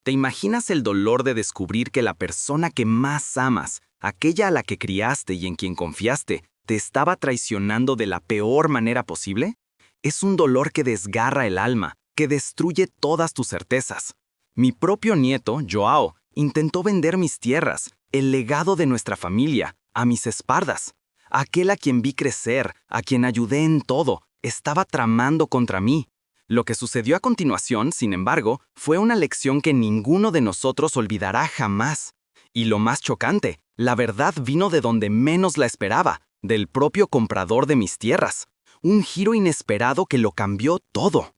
¿Te imaginas el dolor de descubrir que la persona que más amas, aquella a la que criaste y en quien confiaste, te estaba traicionando de la peor manera posible? Es un dolor que desgarra el alma, que destruye todas tus certezas. Mi propio nieto, Joao, intentó vender mis tierras, el legado de nuestra familia, a mis espaldas. Aquel a quien vi crecer, a quien ayudé en todo, estaba tramando contra mí. Lo que sucedió a continuación, sin embargo, fue una lección que ninguno de nosotros olvidará jamás. Y lo más chocante, la verdad vino de donde menos la esperaba, del propio comprador de mis tierras. Un giro inesperado que lo cambió todo.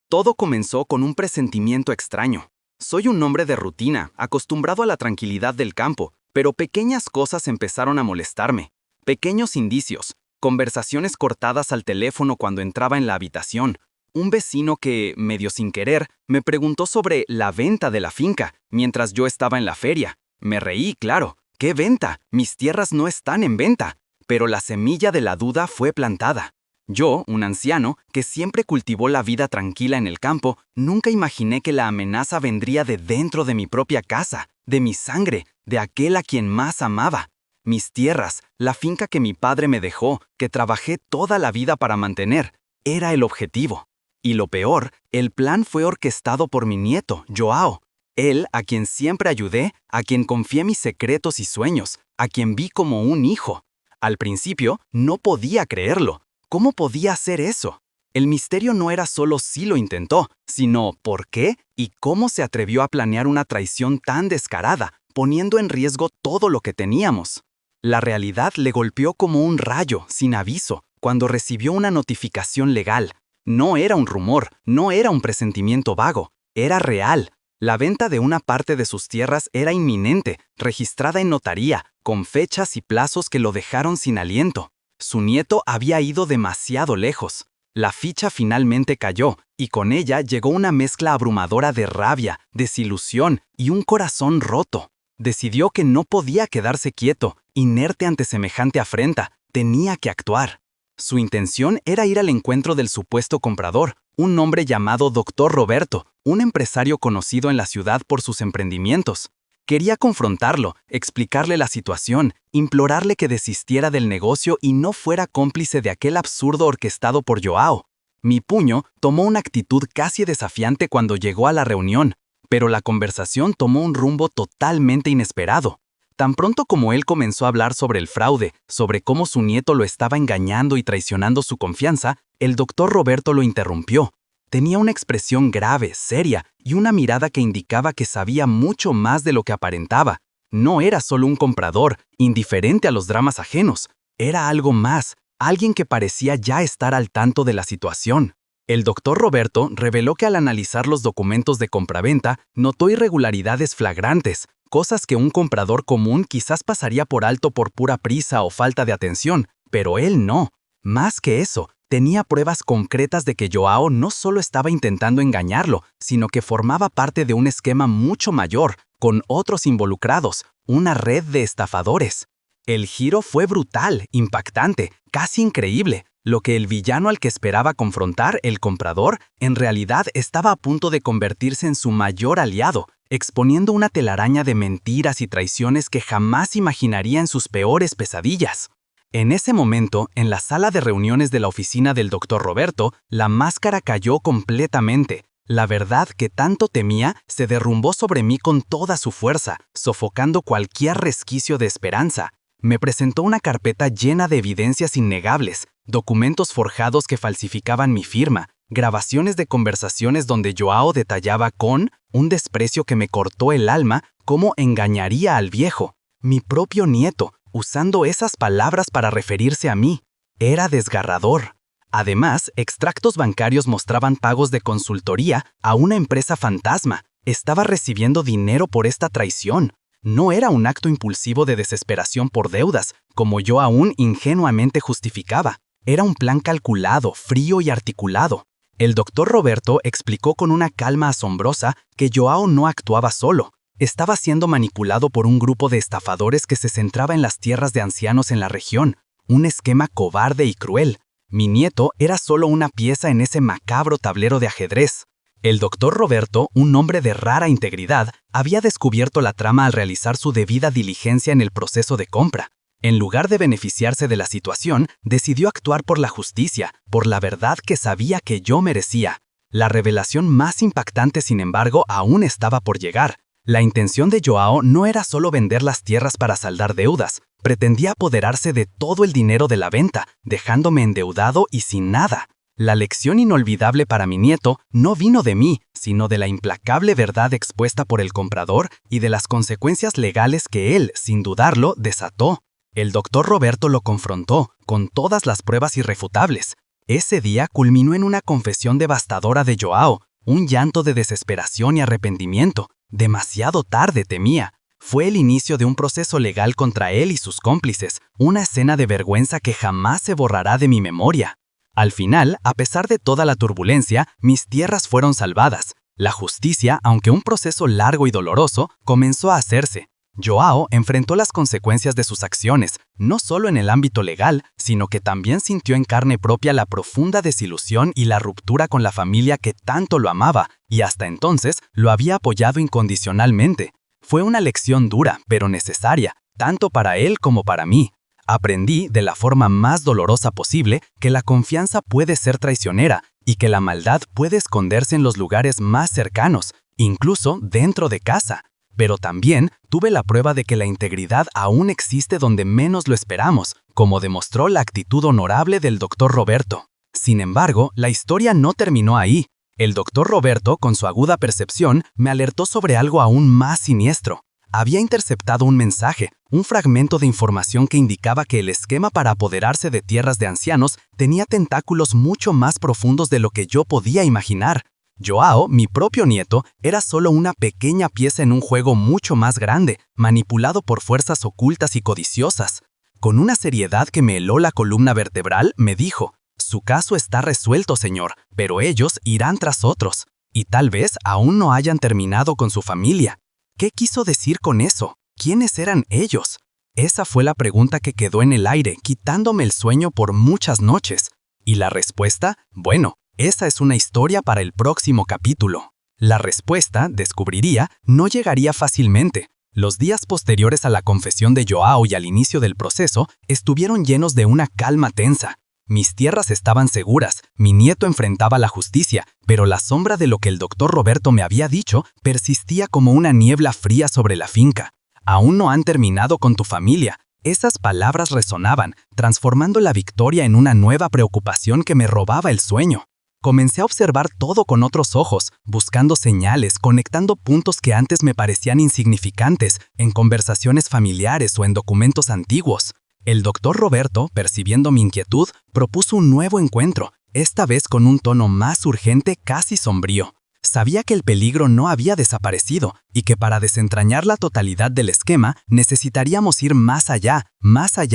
Todo comenzó con un presentimiento extraño. Soy un hombre de rutina, acostumbrado a la tranquilidad del campo, pero pequeñas cosas empezaron a molestarme. Pequeños indicios, conversaciones cortadas al teléfono cuando entraba en la habitación. Un vecino que, medio sin querer, me preguntó sobre la venta de la finca, mientras yo estaba en la feria. Me reí, claro. ¿Qué venta? Mis tierras no están en venta. Pero la semilla de la duda fue plantada. Yo, un anciano, que siempre cultivó la vida tranquila en el campo, nunca imaginé que la amenaza vendría de dentro de mi propia casa, de mi sangre, de aquel a quien más amaba. Mis tierras, la finca que mi padre me dejó, que trabajé toda la vida para mantener, era el objetivo. Y lo peor, el plan fue orquestado por mi nieto, Joao. Él, a quien siempre ayudé, a quien confié mis secretos y sueños, a quien vi como un hijo. Al principio, no podía creerlo. ¿Cómo podía hacer eso? El misterio no era solo si lo intentó, sino por qué y cómo se atrevió a planear una traición tan descarada, poniendo en riesgo todo lo que teníamos. La realidad le golpeó como un rayo, sin aviso, cuando recibió una notificación legal. No era un rumor, no era un presentimiento vago, era real. La venta de una parte de sus tierras era inminente, registrada en notaría, con fechas y plazos que lo dejaron sin aliento. Su nieto había ido demasiado lejos. La ficha finalmente cayó, y con ella llegó una mezcla abrumadora de rabia, desilusión y un corazón roto. Decidió que no podía quedarse quieto, inerte ante semejante afrenta, tenía que actuar. Su intención era ir al encuentro del supuesto comprador, un hombre llamado Dr. Roberto, un empresario conocido en la ciudad por sus emprendimientos. Quería confrontarlo, explicarle la situación, implorarle que desistiera del negocio y no fuera cómplice de aquel absurdo orquestado por Joao. Mi puño tomó una actitud casi desafiante cuando llegó a la reunión, pero la conversación tomó un rumbo totalmente inesperado. Tan pronto como él comenzó a hablar sobre el fraude, sobre cómo su nieto lo estaba engañando y traicionando su confianza, el doctor Roberto lo interrumpió. Tenía una expresión grave, seria, y una mirada que indicaba que sabía mucho más de lo que aparentaba. No era solo un comprador, indiferente a los dramas ajenos. Era algo más, alguien que parecía ya estar al tanto de la situación. El doctor Roberto reveló que al analizar los documentos de compraventa, notó irregularidades flagrantes, cosas que un comprador común quizás pasaría por alto por pura prisa o falta de atención, pero él no. Más que eso, tenía pruebas concretas de que Joao no solo estaba intentando engañarlo, sino que formaba parte de un esquema mucho mayor, con otros involucrados, una red de estafadores. El giro fue brutal, impactante, casi increíble. Lo que el villano al que esperaba confrontar, el comprador, en realidad estaba a punto de convertirse en su mayor aliado, exponiendo una telaraña de mentiras y traiciones que jamás imaginaría en sus peores pesadillas. En ese momento, en la sala de reuniones de la oficina del doctor Roberto, la máscara cayó completamente. La verdad que tanto temía se derrumbó sobre mí con toda su fuerza, sofocando cualquier resquicio de esperanza. Me presentó una carpeta llena de evidencias innegables, documentos forjados que falsificaban mi firma, grabaciones de conversaciones donde Joao detallaba con un desprecio que me cortó el alma cómo engañaría al viejo, mi propio nieto, usando esas palabras para referirse a mí. Era desgarrador. Además, extractos bancarios mostraban pagos de consultoría a una empresa fantasma. Estaba recibiendo dinero por esta traición. No era un acto impulsivo de desesperación por deudas, como yo aún ingenuamente justificaba. Era un plan calculado, frío y articulado. El doctor Roberto explicó con una calma asombrosa que Joao no actuaba solo. Estaba siendo manipulado por un grupo de estafadores que se centraba en las tierras de ancianos en la región. Un esquema cobarde y cruel. Mi nieto era solo una pieza en ese macabro tablero de ajedrez. El doctor Roberto, un hombre de rara integridad, había descubierto la trama al realizar su debida diligencia en el proceso de compra. En lugar de beneficiarse de la situación, decidió actuar por la justicia, por la verdad que sabía que yo merecía. La revelación más impactante, sin embargo, aún estaba por llegar. La intención de Joao no era solo vender las tierras para saldar deudas, pretendía apoderarse de todo el dinero de la venta, dejándome endeudado y sin nada. La lección inolvidable para mi nieto no vino de mí, sino de la implacable verdad expuesta por el comprador y de las consecuencias legales que él, sin dudarlo, desató. El doctor Roberto lo confrontó, con todas las pruebas irrefutables. Ese día culminó en una confesión devastadora de Joao, un llanto de desesperación y arrepentimiento. Demasiado tarde, temía. Fue el inicio de un proceso legal contra él y sus cómplices, una escena de vergüenza que jamás se borrará de mi memoria. Al final, a pesar de toda la turbulencia, mis tierras fueron salvadas. La justicia, aunque un proceso largo y doloroso, comenzó a hacerse. Joao enfrentó las consecuencias de sus acciones, no solo en el ámbito legal, sino que también sintió en carne propia la profunda desilusión y la ruptura con la familia que tanto lo amaba, y hasta entonces lo había apoyado incondicionalmente. Fue una lección dura, pero necesaria, tanto para él como para mí. Aprendí, de la forma más dolorosa posible, que la confianza puede ser traicionera y que la maldad puede esconderse en los lugares más cercanos, incluso dentro de casa. Pero también tuve la prueba de que la integridad aún existe donde menos lo esperamos, como demostró la actitud honorable del doctor Roberto. Sin embargo, la historia no terminó ahí. El doctor Roberto, con su aguda percepción, me alertó sobre algo aún más siniestro. Había interceptado un mensaje, un fragmento de información que indicaba que el esquema para apoderarse de tierras de ancianos tenía tentáculos mucho más profundos de lo que yo podía imaginar. Joao, mi propio nieto, era solo una pequeña pieza en un juego mucho más grande, manipulado por fuerzas ocultas y codiciosas. Con una seriedad que me heló la columna vertebral, me dijo: «Su caso está resuelto, señor, pero ellos irán tras otros, y tal vez aún no hayan terminado con su familia». ¿Qué quiso decir con eso? ¿Quiénes eran ellos? Esa fue la pregunta que quedó en el aire, quitándome el sueño por muchas noches. ¿Y la respuesta? Bueno, esa es una historia para el próximo capítulo. La respuesta, descubriría, no llegaría fácilmente. Los días posteriores a la confesión de Joao y al inicio del proceso estuvieron llenos de una calma tensa. Mis tierras estaban seguras, mi nieto enfrentaba la justicia, pero la sombra de lo que el doctor Roberto me había dicho persistía como una niebla fría sobre la finca. «Aún no han terminado con tu familia». Esas palabras resonaban, transformando la victoria en una nueva preocupación que me robaba el sueño. Comencé a observar todo con otros ojos, buscando señales, conectando puntos que antes me parecían insignificantes, en conversaciones familiares o en documentos antiguos. El doctor Roberto, percibiendo mi inquietud, propuso un nuevo encuentro, esta vez con un tono más urgente, casi sombrío. Sabía que el peligro no había desaparecido y que para desentrañar la totalidad del esquema necesitaríamos ir más allá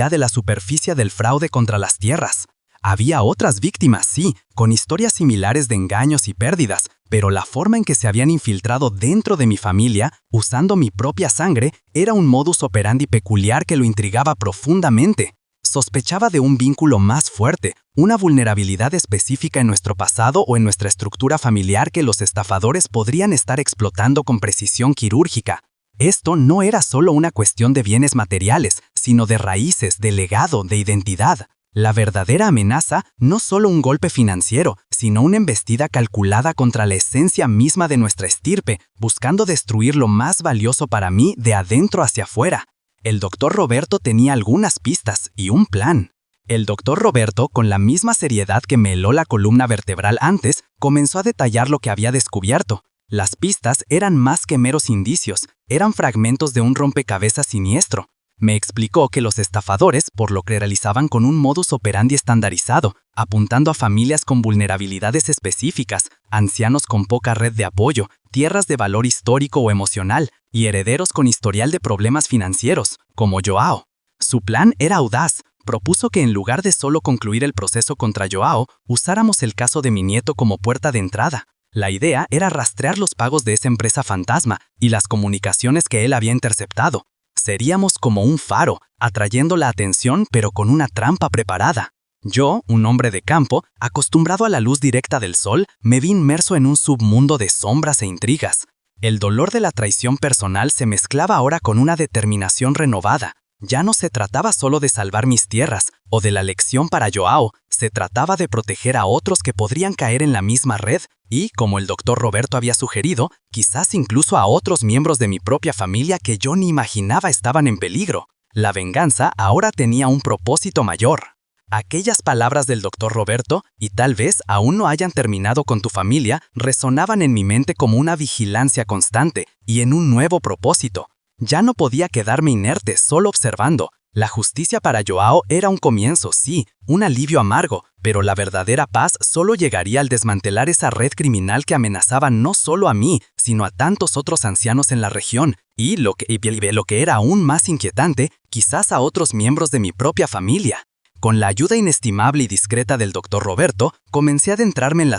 de la superficie del fraude contra las tierras. Había otras víctimas, sí, con historias similares de engaños y pérdidas, pero la forma en que se habían infiltrado dentro de mi familia, usando mi propia sangre, era un modus operandi peculiar que lo intrigaba profundamente. Sospechaba de un vínculo más fuerte, una vulnerabilidad específica en nuestro pasado o en nuestra estructura familiar que los estafadores podrían estar explotando con precisión quirúrgica. Esto no era solo una cuestión de bienes materiales, sino de raíces, de legado, de identidad. La verdadera amenaza, no solo un golpe financiero, sino una embestida calculada contra la esencia misma de nuestra estirpe, buscando destruir lo más valioso para mí de adentro hacia afuera. El doctor Roberto tenía algunas pistas y un plan. El doctor Roberto, con la misma seriedad que me heló la columna vertebral antes, comenzó a detallar lo que había descubierto. Las pistas eran más que meros indicios, eran fragmentos de un rompecabezas siniestro. Me explicó que los estafadores, por lo que realizaban con un modus operandi estandarizado, apuntando a familias con vulnerabilidades específicas, ancianos con poca red de apoyo, tierras de valor histórico o emocional, y herederos con historial de problemas financieros, como Joao. Su plan era audaz. Propuso que en lugar de solo concluir el proceso contra Joao, usáramos el caso de mi nieto como puerta de entrada. La idea era rastrear los pagos de esa empresa fantasma y las comunicaciones que él había interceptado. Seríamos como un faro, atrayendo la atención pero con una trampa preparada. Yo, un hombre de campo, acostumbrado a la luz directa del sol, me vi inmerso en un submundo de sombras e intrigas. El dolor de la traición personal se mezclaba ahora con una determinación renovada. Ya no se trataba solo de salvar mis tierras o de la lección para Joao, se trataba de proteger a otros que podrían caer en la misma red y, como el doctor Roberto había sugerido, quizás incluso a otros miembros de mi propia familia que yo ni imaginaba estaban en peligro. La venganza ahora tenía un propósito mayor. Aquellas palabras del doctor Roberto, y tal vez aún no hayan terminado con tu familia, resonaban en mi mente como una vigilancia constante y en un nuevo propósito. Ya no podía quedarme inerte solo observando. La justicia para Joao era un comienzo, sí, un alivio amargo, pero la verdadera paz solo llegaría al desmantelar esa red criminal que amenazaba no solo a mí, sino a tantos otros ancianos en la región, y lo que era aún más inquietante, quizás a otros miembros de mi propia familia. Con la ayuda inestimable y discreta del doctor Roberto, comencé a adentrarme en las